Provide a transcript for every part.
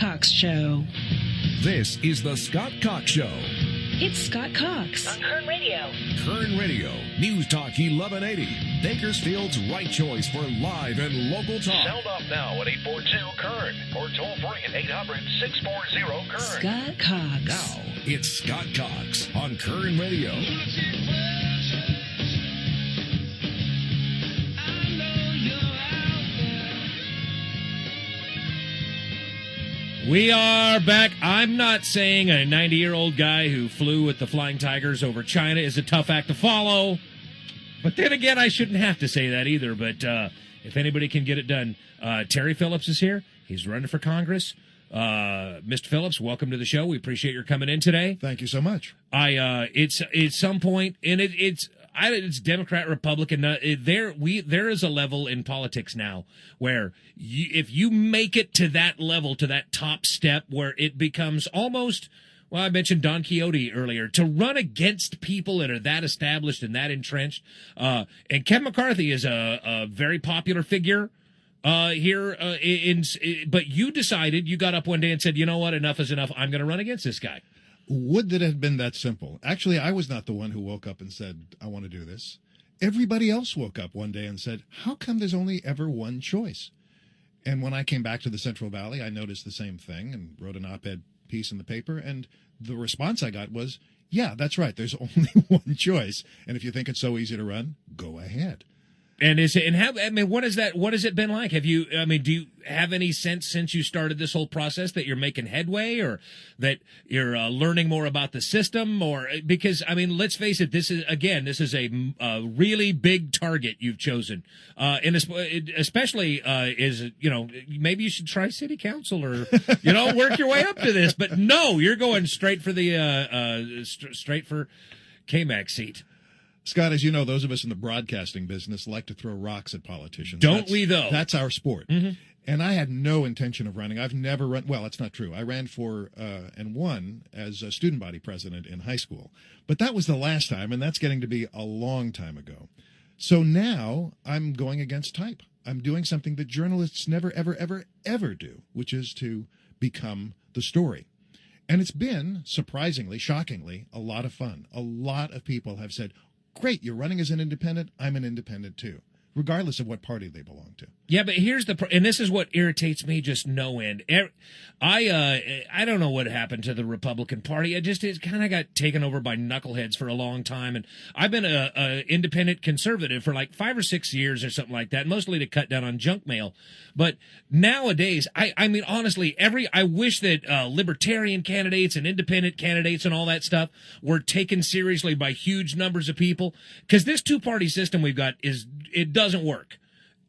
Cox Show. This is the Scott Cox Show. It's Scott Cox. On Kern Radio. Kern Radio, News Talk 1180. Bakersfield's right choice for live and local talk. Sound off now at 842-KERN or toll free at 800-640-KERN. Scott Cox. Now, it's Scott Cox on Kern Radio. We are back. I'm not saying a 90-year-old guy who flew with the Flying Tigers over China is a tough act to follow. But then again, I shouldn't have to say that either. But if anybody can get it done, Terry Phillips is here. He's running for Congress. Mr. Phillips, welcome to the show. We appreciate your coming in today. Thank you so much. It's at some point, and it's Democrat, Republican. There is a level in politics now where if you make it to that level, to that top step, where it becomes almost, well, I mentioned Don Quixote earlier, to run against people that are that established and that entrenched. And Kevin McCarthy is a very popular figure here. But you decided, you got up one day and said, you know what, enough is enough. I'm going to run against this guy. Would that it had been that simple? Actually, I was not the one who woke up and said, I want to do this. Everybody else woke up one day and said, how come there's only ever one choice? And when I came back to the Central Valley, I noticed the same thing and wrote an op-ed piece in the paper. And the response I got was, yeah, that's right. There's only one choice. And if you think it's so easy to run, go ahead. And what is that? What has it been like? Do you have any sense since you started this whole process that you're making headway, or that you're learning more about the system? Or because let's face it, this is a really big target you've chosen, and especially maybe you should try city council or work your way up to this. But no, you're going straight for the straight for KMAC seat. Scott, as you know, those of us in the broadcasting business like to throw rocks at politicians. Don't we, though? That's our sport. Mm-hmm. And I had no intention of running. I've never run. Well, that's not true. I ran for and won as a student body president in high school. But that was the last time, and that's getting to be a long time ago. So now I'm going against type. I'm doing something that journalists never, ever, ever, ever do, which is to become the story. And it's been, surprisingly, shockingly, a lot of fun. A lot of people have said, great, you're running as an independent. I'm an independent, too, regardless of what party they belong to. Yeah, but here's and this is what irritates me just no end. I don't know what happened to the Republican Party. It kind of got taken over by knuckleheads for a long time, and I've been a independent conservative for like 5 or 6 years or something like that, mostly to cut down on junk mail. But nowadays, honestly, I wish that libertarian candidates and independent candidates and all that stuff were taken seriously by huge numbers of people, because this two-party system we've got it doesn't work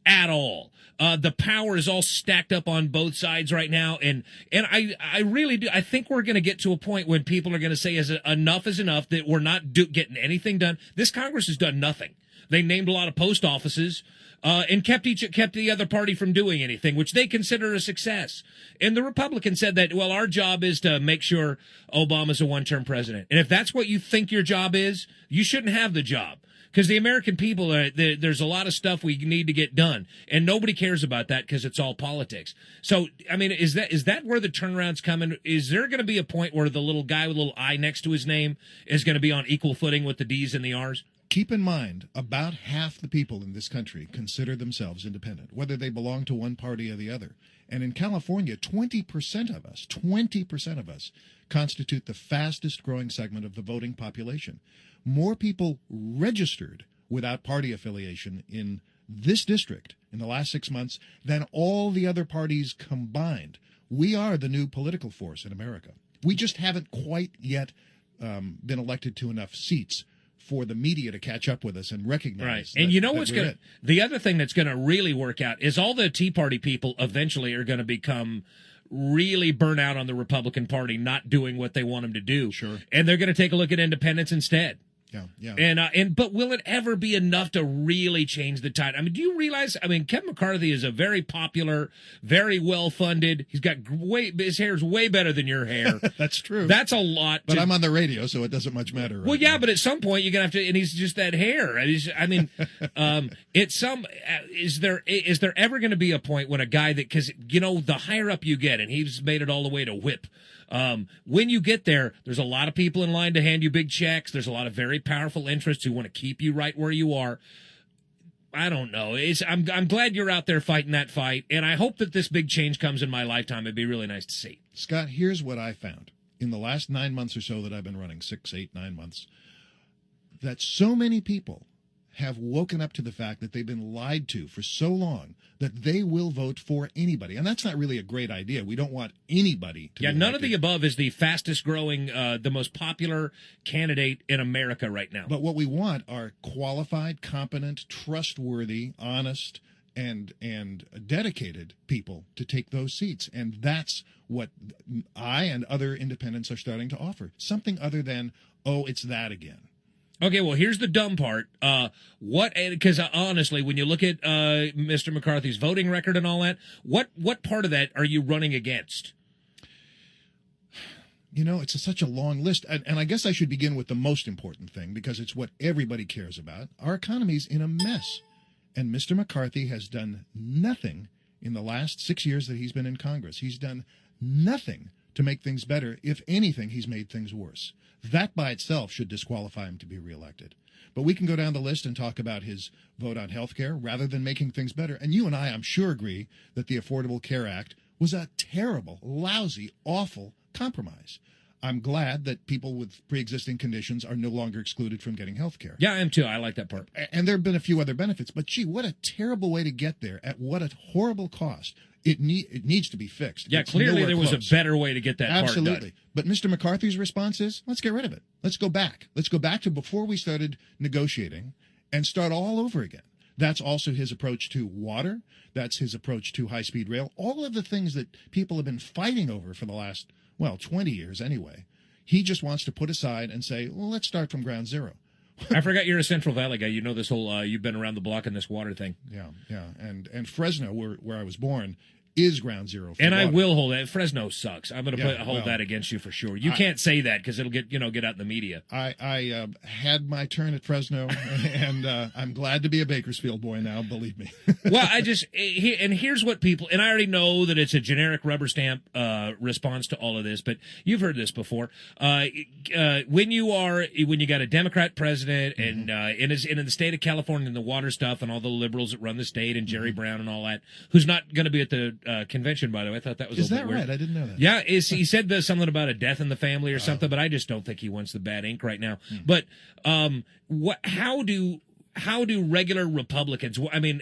at all. The power is all stacked up on both sides right now, and I really do. I think we're going to get to a point when people are going to say, enough is enough, that we're not getting anything done. This Congress has done nothing. They named a lot of post offices and kept the other party from doing anything, which they consider a success. And the Republicans said that, well, our job is to make sure Obama's a one-term president. And if that's what you think your job is, you shouldn't have the job. Because the American people, there's a lot of stuff we need to get done, and nobody cares about that because it's all politics. So, is that where the turnaround's coming? Is there going to be a point where the little guy with a little I next to his name is going to be on equal footing with the D's and the R's? Keep in mind, about half the people in this country consider themselves independent, whether they belong to one party or the other. And in California, 20% of us constitute the fastest growing segment of the voting population. More people registered without party affiliation in this district in the last 6 months than all the other parties combined. We are the new political force in America. We just haven't quite yet been elected to enough seats for the media to catch up with us and recognize. Right. And you know what's going to, the other thing that's going to really work out is all the Tea Party people eventually are going to become really burn out on the Republican Party not doing what they want them to do. Sure. And they're going to take a look at independents instead. But will it ever be enough to really change the tide? I mean, do you realize? I mean, Kevin McCarthy is a very popular, very well funded. He's got his hair's way better than your hair. That's true. That's a lot. But I'm on the radio, so it doesn't much matter. Right well, yeah, now. But at some point you're gonna have to. And he's just that hair. Is there ever going to be a point when a guy that, because the higher up you get, and he's made it all the way to whip. When you get there, there's a lot of people in line to hand you big checks. There's a lot of very powerful interests who want to keep you right where you are. I don't know. I'm glad you're out there fighting that fight, and I hope that this big change comes in my lifetime. It'd be really nice to see. Scott, here's what I found in the last 9 months or so that I've been running, 6, 8, 9 months, that so many people have woken up to the fact that they've been lied to for so long that they will vote for anybody. And that's not really a great idea. We don't want anybody to be none elected. of the above is the fastest growing, the most popular candidate in America right now. But what we want are qualified, competent, trustworthy, honest, and dedicated people to take those seats. And that's what I and other independents are starting to offer. Something other than, oh, it's that again. Okay, well, here's the dumb part. Because honestly, when you look at Mr. McCarthy's voting record and all that, what part of that are you running against? It's such a long list. And I guess I should begin with the most important thing, because it's what everybody cares about. Our economy's in a mess. And Mr. McCarthy has done nothing in the last 6 years that he's been in Congress. He's done nothing to make things better. If anything, he's made things worse. That by itself should disqualify him to be reelected. But we can go down the list and talk about his vote on health care rather than making things better. And you and I, I'm sure, agree that the Affordable Care Act was a terrible, lousy, awful compromise. I'm glad that people with pre-existing conditions are no longer excluded from getting health care. Yeah, I am too. I like that part. And there have been a few other benefits. But, gee, what a terrible way to get there at what a horrible cost. It needs to be fixed. Yeah, it's clearly there was close. a better way to get that Absolutely. part done. But Mr. McCarthy's response is, let's get rid of it. Let's go back. Let's go back to before we started negotiating and start all over again. That's also his approach to water. That's his approach to high-speed rail. All of the things that people have been fighting over for the last, 20 years anyway. He just wants to put aside and say, well, let's start from ground zero. I forgot you're a Central Valley guy. You know this whole, you've been around the block in this water thing. Yeah. And Fresno, where I was born, is ground zero. For and water. I will hold that. Fresno sucks. I'm going to hold that against you for sure. You can't say that because it'll get out in the media. I had my turn at Fresno, and I'm glad to be a Bakersfield boy now. Believe me. Well, here's what people, and I already know that it's a generic rubber stamp response to all of this, but you've heard this before. When you got a Democrat president, and in the state of California and the water stuff, and all the liberals that run the state, and Jerry Brown and all that, who's not going to be at the convention, by the way. I thought that was Is a that bit right? weird. I didn't know that. Yeah, he said something about a death in the family or something, but I just don't think he wants the bad ink right now. But how do regular Republicans,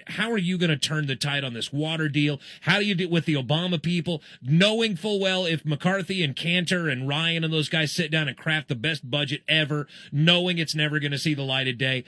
how are you going to turn the tide on this water deal? How do you do with the Obama people, knowing full well if McCarthy and Cantor and Ryan and those guys sit down and craft the best budget ever, knowing it's never going to see the light of day?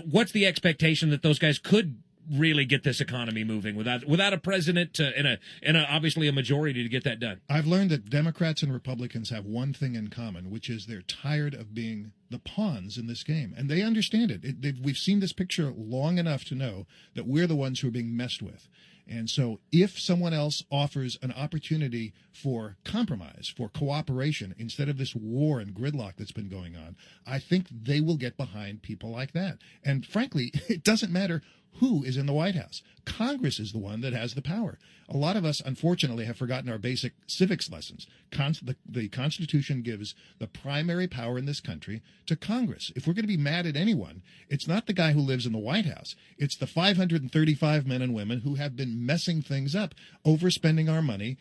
What's the expectation that those guys could really get this economy moving without a president and obviously a majority to get that done? I've learned that Democrats and Republicans have one thing in common, which is they're tired of being the pawns in this game, and they understand it. We've seen this picture long enough to know that we're the ones who are being messed with. And so if someone else offers an opportunity for compromise, for cooperation, instead of this war and gridlock that's been going on, I think they will get behind people like that. And frankly, it doesn't matter who is in the White House. Congress is the one that has the power. A lot of us, unfortunately, have forgotten our basic civics lessons. The Constitution gives the primary power in this country to Congress. If we're going to be mad at anyone, it's not the guy who lives in the White House. It's the 535 men and women who have been messing things up, overspending our money,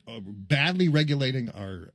badly regulating our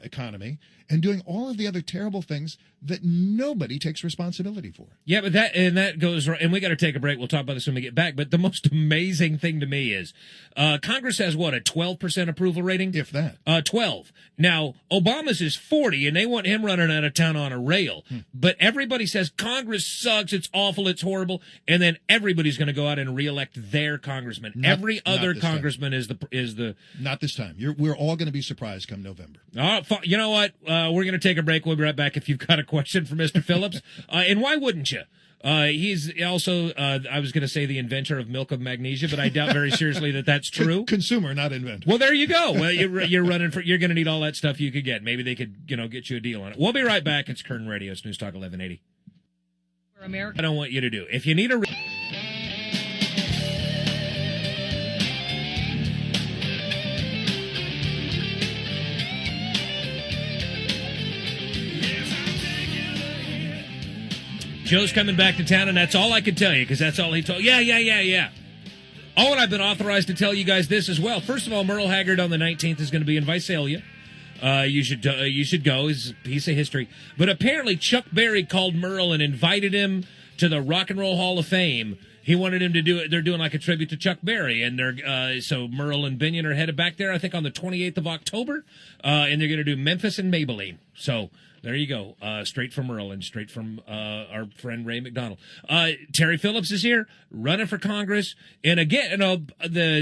economy, and doing all of the other terrible things that nobody takes responsibility for. Yeah, but that goes right. And we got to take a break. We'll We'll talk about this when we get back. But the most amazing thing to me is Congress has, what, a 12% approval rating? If that. 12. Now, Obama's is 40, and they want him running out of town on a rail. But everybody says Congress sucks, it's awful, it's horrible, and then everybody's going to go out and reelect their congressman. Every other congressman is the. Not this time. We're all going to be surprised come November. You know what? We're going to take a break. We'll be right back if you've got a question for Mr. Phillips. And why wouldn't you? He's also, I was going to say the inventor of milk of magnesia, but I doubt very seriously that that's true. Consumer, not inventor. Well, there you go. Well, you're running for, you're going to need all that stuff you could get. Maybe they could, get you a deal on it. We'll be right back. It's Kern Radio. It's News Talk 1180. For America. I don't want you to do. If you need a. Joe's coming back to town, and that's all I can tell you, because that's all he told. Yeah. Oh, and I've been authorized to tell you guys this as well. First of all, Merle Haggard on the 19th is going to be in Visalia. You should go. It's a piece of history. But apparently Chuck Berry called Merle and invited him to the Rock and Roll Hall of Fame. He wanted him to do it. They're doing like a tribute to Chuck Berry, and so Merle and Binion are headed back there, I think, on the 28th of October, and they're going to do Memphis and Maybelline. So there you go, straight from Merle and straight from our friend Ray McDonald. Terry Phillips is here, running for Congress, and again,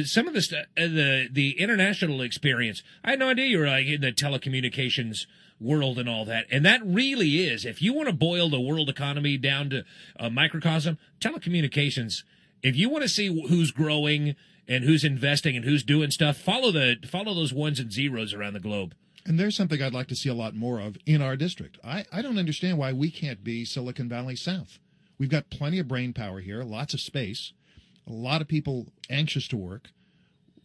some of the international experience. I had no idea you were in the telecommunications world and all that, and that really is, if you want to boil the world economy down to a microcosm, telecommunications. If you want to see who's growing and who's investing and who's doing stuff, follow those ones and zeros around the globe. And there's something I'd like to see a lot more of in our district. I don't understand why we can't be Silicon Valley South. We've got plenty of brain power here, lots of space, a lot of people anxious to work.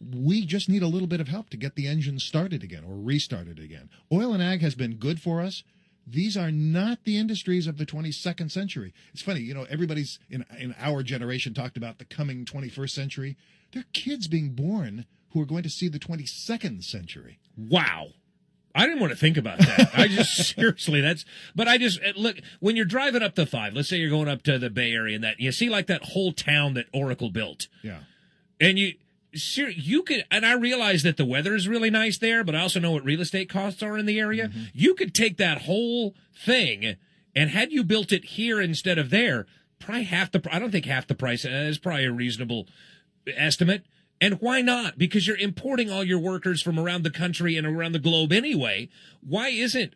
We just need a little bit of help to get the engine started again or restarted again. Oil and ag has been good for us. These are not the industries of the 22nd century. It's funny, everybody's in our generation talked about the coming 21st century. There are kids being born who are going to see the 22nd century. Wow. I didn't want to think about that. I just, seriously, look, when you're driving up the 5, let's say you're going up to the Bay Area and that, you see like that whole town that Oracle built. Yeah. And you could, and I realize that the weather is really nice there, but I also know what real estate costs are in the area. Mm-hmm. You could take that whole thing, and had you built it here instead of there, probably I don't think half the price is probably a reasonable estimate. And why not? Because you're importing all your workers from around the country and around the globe anyway. Why isn't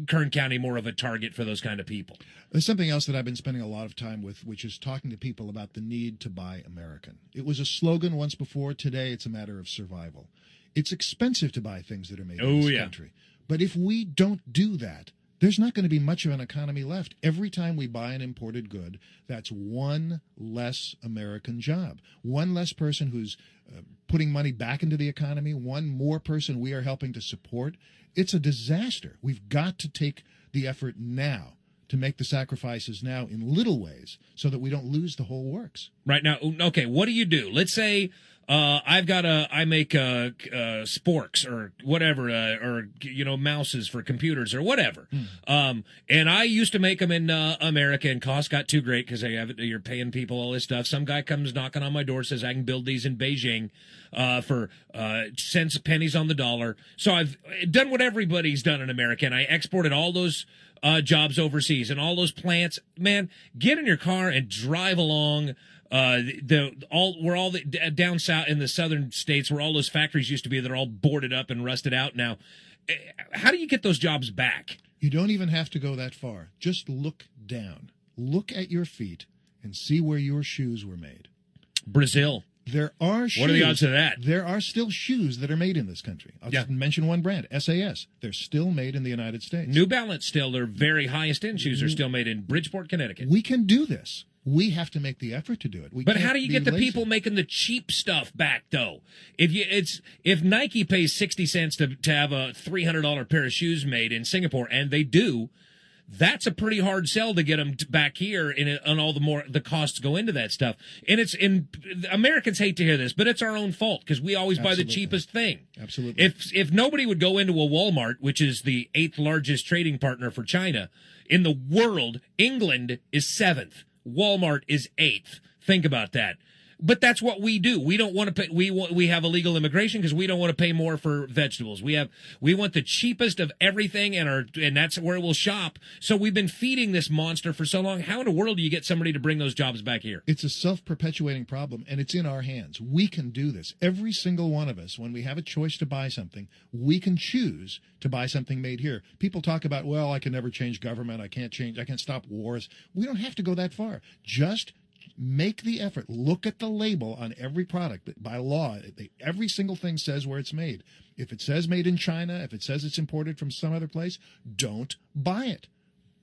Kern County more of a target for those kind of people? There's something else that I've been spending a lot of time with, which is talking to people about the need to buy American. It was a slogan once before. Today, it's a matter of survival. It's expensive to buy things that are made in this country. But if we don't do that, there's not going to be much of an economy left. Every time we buy an imported good, that's one less American job, one less person who's putting money back into the economy, one more person we are helping to support. It's a disaster. We've got to take the effort now to make the sacrifices now in little ways so that we don't lose the whole works. Right now, okay, what do you do? Let's say I make sporks or whatever, or mouses for computers or whatever. And I used to make them in America, and costs got too great because you're paying people all this stuff. Some guy comes knocking on my door, says I can build these in Beijing for cents, pennies on the dollar. So I've done what everybody's done in America, and I exported all those jobs overseas and all those plants. Man, get in your car and drive along. Down south in the southern states where all those factories used to be, they're all boarded up and rusted out now. How do you get those jobs back? You don't even have to go that far. Just look down. Look at your feet and see where your shoes were made. Brazil. There are shoes. What are the odds of that? There are still shoes that are made in this country. I'll just mention one brand, SAS. They're still made in the United States. New Balance still, their very highest end shoes are still made in Bridgeport, Connecticut. We can do this. We have to make the effort to do it. But how do you get the people making the cheap stuff back, though? If Nike pays 60 cents to have a $300 pair of shoes made in Singapore, and they do, that's a pretty hard sell to get them back here, and all the costs go into that stuff. And Americans hate to hear this, but it's our own fault because we always buy the cheapest thing. Absolutely. If nobody would go into a Walmart, which is the 8th largest trading partner for China in the world, England is 7th. Walmart is 8th. Think about that. But that's what we do. We don't want to pay. We have illegal immigration because we don't want to pay more for vegetables. We want the cheapest of everything, and that's where we'll shop. So we've been feeding this monster for so long. How in the world do you get somebody to bring those jobs back here? It's a self-perpetuating problem, and it's in our hands. We can do this. Every single one of us, when we have a choice to buy something, we can choose to buy something made here. People talk about, well, I can never change government. I can't stop wars. We don't have to go that far. Just make the effort. Look at the label on every product. By law, every single thing says where it's made. If it says made in China, if it says it's imported from some other place, don't buy it.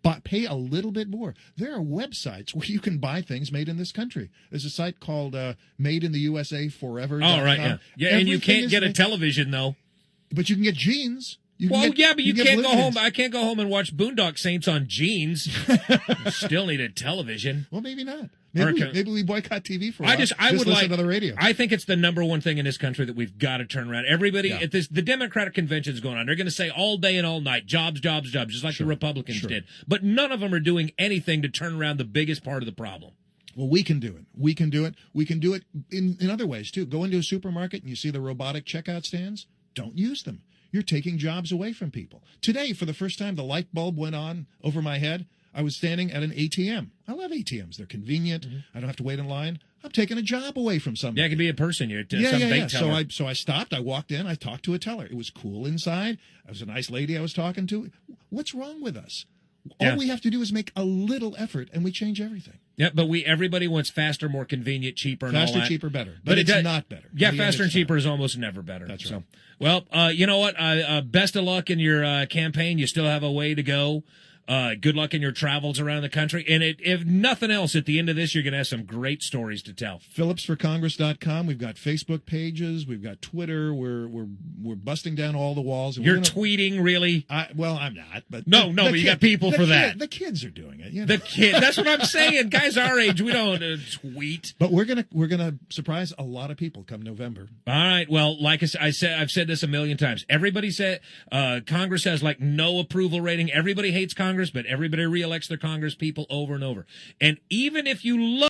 But pay a little bit more. There are websites where you can buy things made in this country. There's a site called Made in the USA Forever. Oh, right, yeah. Yeah, and you can't get a television, though. But you can get jeans. But you can't go home. I can't go home and watch Boondock Saints on jeans. Still need a television. Well, maybe not. Maybe we boycott TV for a while. I would listen to the radio. I think it's the number one thing in this country that we've got to turn around. Everybody at the Democratic convention's going on. They're going to say all day and all night, jobs, jobs, jobs, just like the Republicans did. But none of them are doing anything to turn around the biggest part of the problem. Well, we can do it. We can do it. We can do it in other ways, too. Go into a supermarket and you see the robotic checkout stands. Don't use them. You're taking jobs away from people. Today, for the first time, the light bulb went on over my head. I was standing at an ATM. I love ATMs. They're convenient. Mm-hmm. I don't have to wait in line. I'm taking a job away from somebody. Yeah, it could be a person. You're some bank teller. So I stopped. I walked in. I talked to a teller. It was cool inside. It was a nice lady I was talking to. What's wrong with us? All we have to do is make a little effort, and we change everything. Yeah, but everybody wants faster, more convenient, cheaper, and faster, all that. cheaper, better. But it's not better. Yeah, faster and cheaper is almost never better. That's right. Well, you know what? Best of luck in your campaign. You still have a way to go. Good luck in your travels around the country. And if nothing else, at the end of this, you're going to have some great stories to tell. PhillipsForCongress.com. We've got Facebook pages. We've got Twitter. We're busting down all the walls. And you're tweeting, really? Well, I'm not. But but you got people for that. The kids are doing it. The kids. That's what I'm saying. Guys our age, we don't tweet. But we're gonna surprise a lot of people come November. All right. Well, like I said, I've said this a million times. Everybody said Congress has like no approval rating. Everybody hates Congress, but everybody reelects their Congress people over and over. And even if you look